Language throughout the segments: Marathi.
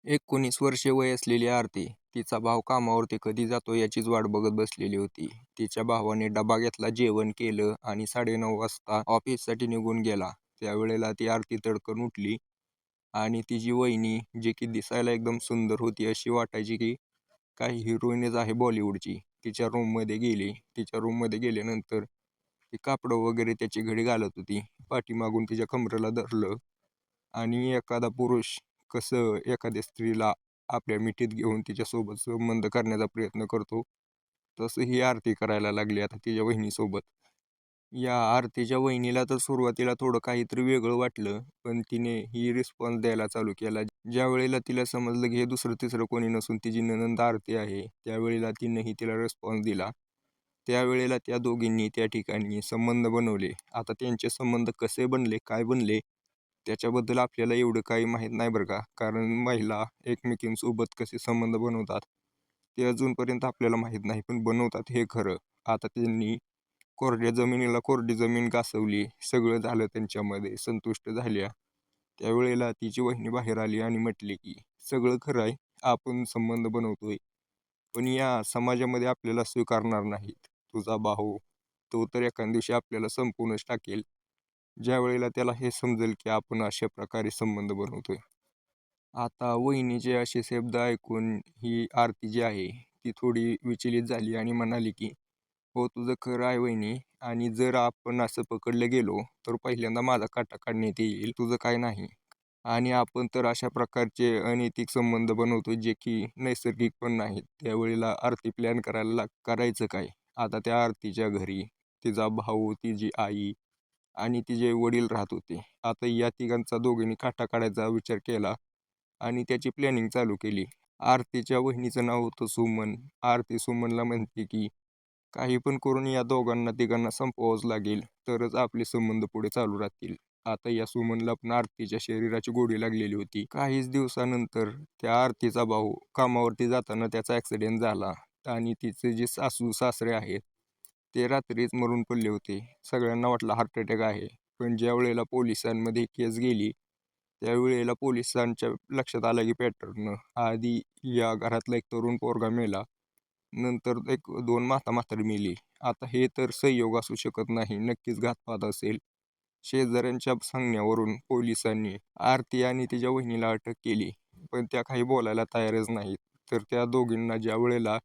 19 वर्षे वय असलेली आरती तिचा भाव कामावरती कधी जातो याचीच वाट बघत बसलेली होती. तिच्या भावाने डबा घेतला, जेवण केलं आणि 9:30 वाजता ऑफिससाठी निघून गेला. त्यावेळेला ती आरती तडकन उठली आणि तिची वहिनी, जी की दिसायला एकदम सुंदर होती, अशी वाटायची की काही हिरोईनच आहे बॉलिवूडची, तिच्या रूममध्ये गेली. तिच्या रूममध्ये गेल्यानंतर ती कापडं वगैरे त्याची घडी घालत होती. पाठीमागून तिच्या कमरेला धरलं आणि एखादा पुरुष कसं एखाद्या स्त्रीला आपल्या मिठीत घेऊन तिच्यासोबत संबंध करण्याचा प्रयत्न करतो, तसं ही आरती करायला लागली आता तिच्या वहिनीसोबत. या आरतीच्या वहिनीला तर सुरुवातीला थोडं काहीतरी वेगळं वाटलं, पण तिने ही रिस्पॉन्स द्यायला चालू केला. ज्या वेळेला तिला समजलं की हे दुसरं तिसरं कोणी नसून तिची नणंद आरती आहे, त्यावेळेला तिनेही तिला रिस्पॉन्स दिला. त्यावेळेला त्या दोघींनी त्या ठिकाणी संबंध बनवले. आता त्यांचे संबंध कसे बनले, काय बनले, त्याच्याबद्दल आपल्याला एवढं काही माहीत नाही बरं का. कारण महिला एकमेकींसोबत कसे संबंध बनवतात ते अजूनपर्यंत आपल्याला माहीत नाही, पण बनवतात हे खरं. आता त्यांनी कोरड्या जमिनीला कोरडी जमीन घासवली, सगळं झालं त्यांच्यामध्ये, संतुष्ट झाल्या. त्यावेळेला तिची वहिनी बाहेर आली आणि म्हटली की सगळं खरं आहे, आपण संबंध बनवतोय, पण या समाजामध्ये आपल्याला स्वीकारणार नाहीत. तुझा भाऊ तो तर एखाद्या दिवशी आपल्याला संपूनच टाकेल, ज्या वेळेला त्याला हे समजेल की आपण अशा प्रकारे संबंध बनवतोय. आता वहिनीचे असे शब्द ऐकून ही आरती जी आहे ती थोडी विचलित झाली आणि म्हणाली की हो, तुझं खरं आहे वहिनी, आणि जर आपण असं पकडलं गेलो तर पहिल्यांदा माझा काटा काढण्यात येईल, तुझं काय नाही. आणि आपण तर अशा प्रकारचे अनैतिक संबंध बनवतो जे की नैसर्गिक पण नाहीत. त्यावेळेला आरती प्लॅन करायचं काय. आता त्या आरतीच्या घरी तिचा भाऊ, तिची आई आणि तिचे वडील राहत होते. आता या तिघांचा दोघांनी काटा काढायचा विचार केला आणि त्याची प्लॅनिंग चालू केली. आरतीच्या वहिनीचं नाव होतं सुमन. आरती सुमनला म्हणते की काही पण करून या दोघांना तिघांना संपवावंच लागेल, तरच आपले संबंध पुढे चालू राहतील. आता या सुमनला पण आरतीच्या शरीराची गोडी लागलेली होती. काहीच दिवसानंतर त्या आरतीचा भाऊ कामावरती जाताना त्याचा ॲक्सिडेंट झाला आणि तिचे जे सासू सासरे आहेत ते रात्रीच मरून पडले होते. सगळ्यांना वाटलं हार्ट अटॅक आहे, पण ज्या वेळेला पोलिसांमध्ये केस गेली त्यावेळेला पोलिसांच्या लक्षात आलं की पॅटर्न आधी या घरातला एक तरुण पोरगा मेला, नंतर एक दोन म्हातारी मेली. आता हे तर संयोग असू शकत नाही, नक्कीच घातपात असेल. शेजाऱ्यांच्या सांगण्यावरून पोलिसांनी आरती आणि तिच्या वहिनीला अटक केली, पण त्या काही बोलायला तयारच नाहीत. तर त्या दोघींना ज्या वेळेला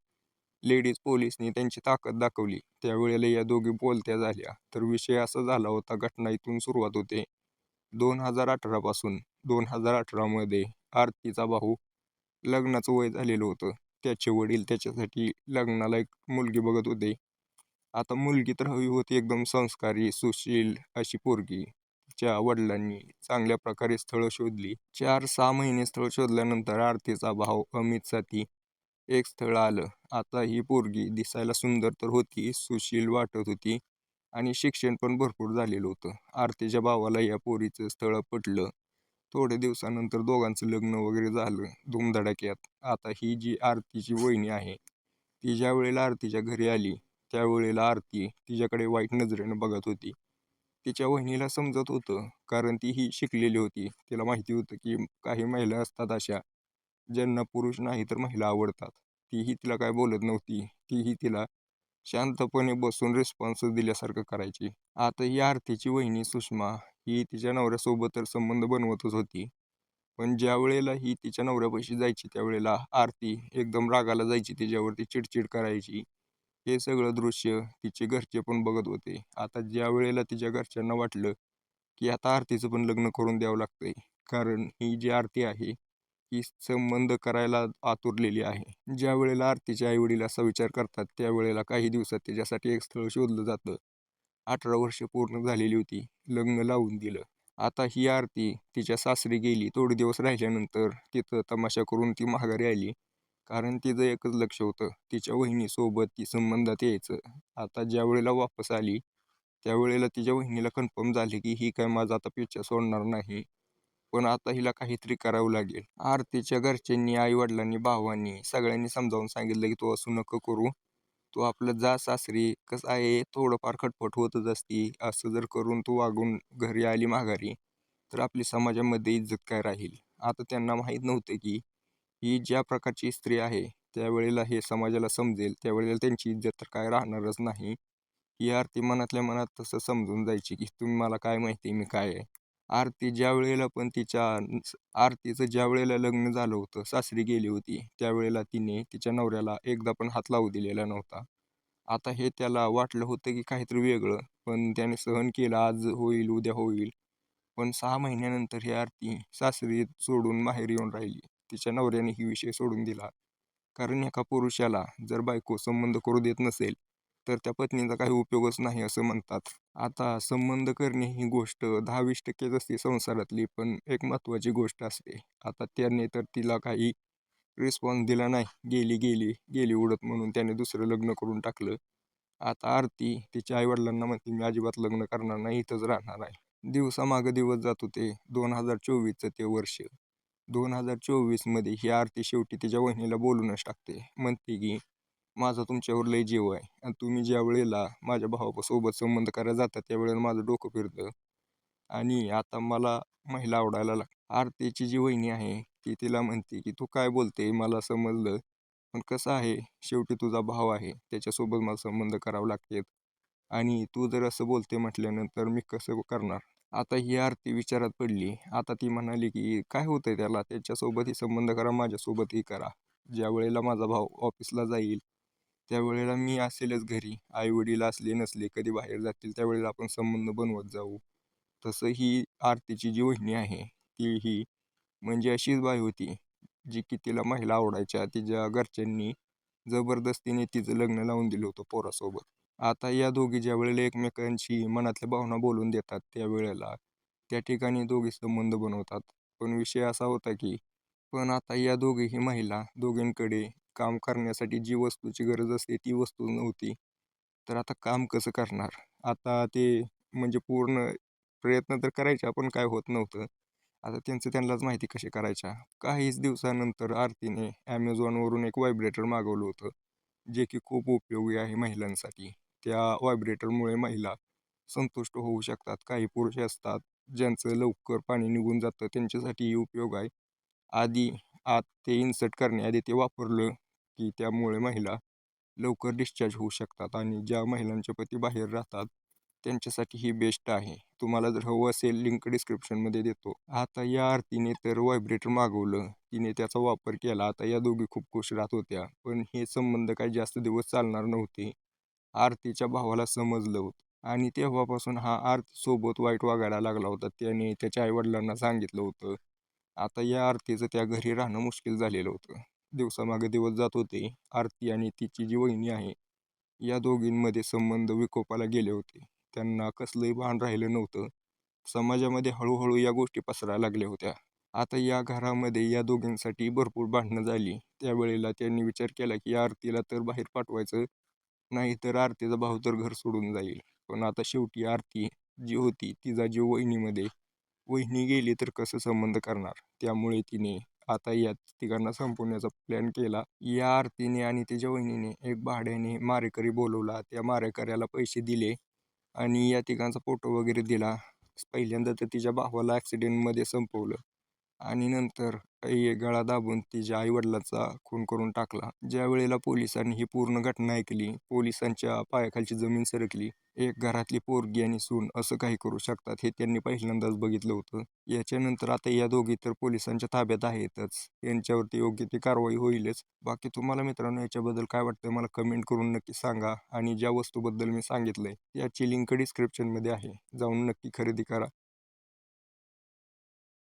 लेडीज पोलिसनी त्यांची ताकद दाखवली त्यावेळेला या दोघी बोलत्या झाल्या. तर विषय असा झाला होता, घटना इथून सुरुवात होते. 2018 पासून 2018मध्ये आरतीचा भाऊ, लग्नाचं वय झालेलं होतं, त्याचे वडील त्याच्यासाठी लग्नाला एक मुलगी बघत होते. आता मुलगी तर हवी होती एकदम संस्कारी सुशील अशी पोरगी. तिच्या वडिलांनी चांगल्या प्रकारे स्थळं शोधली. 4-6 महिने स्थळ शोधल्यानंतर आरतीचा भाव अमित साठी एक स्थळ आलं. आता ही पोरगी दिसायला सुंदर तर होती, सुशील वाटत होती आणि शिक्षण पण भरपूर झालेलं होतं. आरतीच्या भावाला या पोरीचं स्थळ पटलं. थोड्या दिवसानंतर दोघांचं लग्न वगैरे झालं धूमधडाक्यात. आता ही जी आरतीची वहिनी आहे ती ज्या वेळेला आरतीच्या घरी आली त्यावेळेला आरती तिच्याकडे वाईट नजरेनं बघत होती. तिच्या वहिनीला समजत होतं, कारण ती ही शिकलेली होती. तिला माहिती होतं की काही महिला असतात अशा ज्यांना पुरुष नाही तर महिला आवडतात. तीही तिला काय बोलत नव्हती, तीही तिला शांतपणे बसून रिस्पॉन्स दिल्यासारखं करायची. आता ही आरतीची वहिनी सुषमा ही तिच्या नवऱ्यासोबत तर संबंध बनवतच होती, पण ज्या वेळेला ही तिच्या नवऱ्यापाशी जायची त्यावेळेला आरती एकदम रागाला जायची, तिच्यावरती चिडचिड करायची. हे सगळं दृश्य तिचे घरचे पण बघत होते. आता ज्या वेळेला तिच्या घरच्यांना वाटलं की आता आरतीचं पण लग्न करून द्यावं लागतंय, कारण ही जी आरती आहे ही संबंध करायला आतुरलेली आहे. ज्या वेळेला आरतीचे आईवडील असा विचार करतात त्यावेळेला काही दिवसात तिच्यासाठी एक स्थळ शोधलं जातं. 18 वर्ष पूर्ण झालेली होती, लग्न लावून दिलं. आता ही आरती तिच्या सासरी गेली. थोडे दिवस राहिल्यानंतर तिथं तमाशा करून ती माघारी आली, कारण तिचं एकच लक्ष होतं, तिच्या वहिनीसोबत ती संबंधात यायचं. आता ज्या वेळेला वापस आली त्यावेळेला तिच्या वहिनीला कन्फर्म झाले की ही काय माझा आता पिच्छा सोडणार नाही, पण आता हिला काहीतरी करावं लागेल. आरतीच्या घरच्यांनी, आईवडिलांनी, भावांनी सगळ्यांनी समजावून सांगितलं की तू असं नको करू, तू आपलं जा सासरी. कसं आहे, थोडंफार खटपट होतच असती, असं जर करून तू वागून घरी आली माघारी तर आपली समाजामध्ये इज्जत काय राहील. आता त्यांना माहीत नव्हतं की ही ज्या प्रकारची स्त्री आहे त्यावेळेला हे समाजाला समजेल, त्यावेळेला त्यांची इज्जत तर काय राहणारच नाही. ही आरती मनातल्या मनात तसं समजून जायची की तुम्ही मला काय माहिती मी काय आहे. आरती ज्या वेळेला पण आरतीचं ज्या वेळेला लग्न झालं होतं, सासरी गेली होती, त्यावेळेला तिने तिच्या नवऱ्याला एकदा पण हात लावू दिलेला नव्हता. आता हे त्याला वाटलं होतं की काहीतरी वेगळं, पण त्याने सहन केलं. आज होईल, उद्या होईल. पण 6 महिन्यानंतर ही आरती सासरी सोडून माहेरी येऊन राहिली. तिच्या नवऱ्याने ही विषय सोडून दिला. कारण एका पुरुषाला जर बायको संबंध करू देत नसेल, तर त्या पत्नीचा काही उपयोगच नाही असं म्हणतात. आता संबंध करणे ही गोष्ट 10-20% असते संसारातली, पण एक महत्त्वाची गोष्ट असते. आता त्याने तर तिला काही रिस्पॉन्स दिला नाही. गेली, गेली, गेली उडत म्हणून त्याने दुसरं लग्न करून टाकलं. आता आरती तिच्या आई-वडिलांना म्हणते, "मी अजिबात लग्न करणार नाही, इथंच राहणार आहे." दिवसामागे दिवस जात होते. 2024चं ते वर्ष. 2024मध्ये ही आरती शेवटी तिच्या वहिनीला बोलूनच टाकते. म्हणते की, "माझा तुमच्यावर लय जीव आहे आणि तुम्ही ज्या वेळेला माझ्या भावासोबत संबंध करायला जाता, त्यावेळेला माझं डोकं फिरतं आणि आता मला महिला आवडायला आरतीची जी वहिनी आहे, ती तिला म्हणते की, "तू काय बोलते? मला समजलं. पण कसं आहे, शेवटी तुझा भाव आहे. त्याच्यासोबत मला संबंध करावे लागतात आणि तू जर असं बोलते म्हटल्यानंतर मी कसं करणार?" आता ही आरती विचारात पडली. आता ती म्हणाली की काय होतंय त्याला, त्याच्यासोबतही संबंध करा, माझ्यासोबतही करा. ज्या वेळेला माझा भाऊ ऑफिसला जाईल, त्यावेळेला मी असेलच घरी. आई-वडील असले नसले, कधी बाहेर जातील, त्यावेळेला आपण संबंध बनवत जाऊ. तसं ही आरतीची जी वहिनी आहे, तीही म्हणजे अशीच बाई होती, जी की तिला महिला आवडायच्या. तिच्या घरच्यांनी जबरदस्तीने तिचं लग्न लावून दिलं होतं पोरासोबत. आता या दोघी ज्यावेळेला एकमेकांशी मनातल्या भावना बोलून देतात, त्यावेळेला त्या ठिकाणी दोघी संबंध बनवतात. पण विषय असा होता की पण आता या दोघीही महिला, दोघींकडे काम करण्यासाठी जी वस्तूची गरज असते ती वस्तू नव्हती. तर आता काम कसं करणार? आता ते म्हणजे पूर्ण प्रयत्न तर करायच्या, पण काय होत नव्हतं. आता त्यांचं त्यांनाच माहिती कसे करायच्या. काहीच दिवसानंतर आरतीने Amazonवरून एक व्हायब्रेटर मागवलं होतं, जे की खूप उपयोगी आहे महिलांसाठी. त्या व्हायब्रेटरमुळे महिला संतुष्ट होऊ शकतात. काही पुरुष असतात, ज्यांचं लवकर पाणी निघून जातं, त्यांच्यासाठीही उपयोग आहे. आधी आत ते इन्सर्ट करण्याआधी ते वापरलं, की त्यामुळे महिला लवकर डिस्चार्ज होऊ शकतात आणि ज्या महिलांचे पती बाहेर राहतात, त्यांच्यासाठी ही बेस्ट आहे. तुम्हाला जर हवं असेल लिंक डिस्क्रिप्शनमध्ये देतो. आता या आरतीने तर व्हायब्रेटर मागवलं. तिने त्याचा वापर केला. आता या दोघी खूप खुश राहत होत्या. पण हे संबंध काही जास्त दिवस चालणार नव्हते. आरतीच्या भावाला समजलं होतं आणि तेव्हापासून हा आरतीसोबत वाईट वागायला लागला होता. त्याने त्याच्या आई सांगितलं होतं. आता या आरतीचं त्या घरी राहणं मुश्किल झालेलं होतं. दिवसामागे दिवस जात होते. आरती आणि तिची जी वहिनी आहे, या दोघींमध्ये संबंध विकोपाला गेले होते. त्यांना कसलंही भान राहिलं नव्हतं. समाजामध्ये हळूहळू या गोष्टी पसरायला लागल्या होत्या. आता या घरामध्ये या दोघींसाठी भरपूर भांडणं झाली. त्यावेळेला त्यांनी विचार केला की आरतीला तर बाहेर पाठवायचं, नाहीतर आरतीचा भाऊ तर घर सोडून जाईल. पण आता शेवटी आरती जी होती, तिचा जीव वहिनीमध्ये. वहिनी गेली तर कसं संबंध करणार? त्यामुळे तिने आता या तिघांना संपवण्याचा प्लॅन केला. या आरतीने आणि तिच्या वहिनीने एक भाड्याने मारेकरी बोलवला. त्या मारेकऱ्याला पैसे दिले आणि या तिघांचा फोटो वगैरे दिला. पहिल्यांदा तर तिच्या भावाला ॲक्सिडेंटमध्ये संपवलं आणि नंतर गळा दाबून तिच्या आईवडिलांचा खून करून टाकला. ज्या वेळेला पोलिसांनी ही पूर्ण घटना ऐकली, पोलिसांच्या पायाखालची जमीन सरकली. एक घरातली पोरगी आणि सून असं काही करू शकतात हे त्यांनी पहिल्यांदाच बघितलं होतं. याच्यानंतर आता या दोघी तर पोलिसांच्या ताब्यात आहेतच. यांच्यावरती योग्य ती कारवाई होईलच. बाकी तुम्हाला मित्रांनो याच्याबद्दल काय वाटतं मला कमेंट करून नक्की सांगा आणि ज्या वस्तूबद्दल मी सांगितलंय त्याची लिंक डिस्क्रिप्शनमध्ये आहे. जाऊन नक्की खरेदी करा.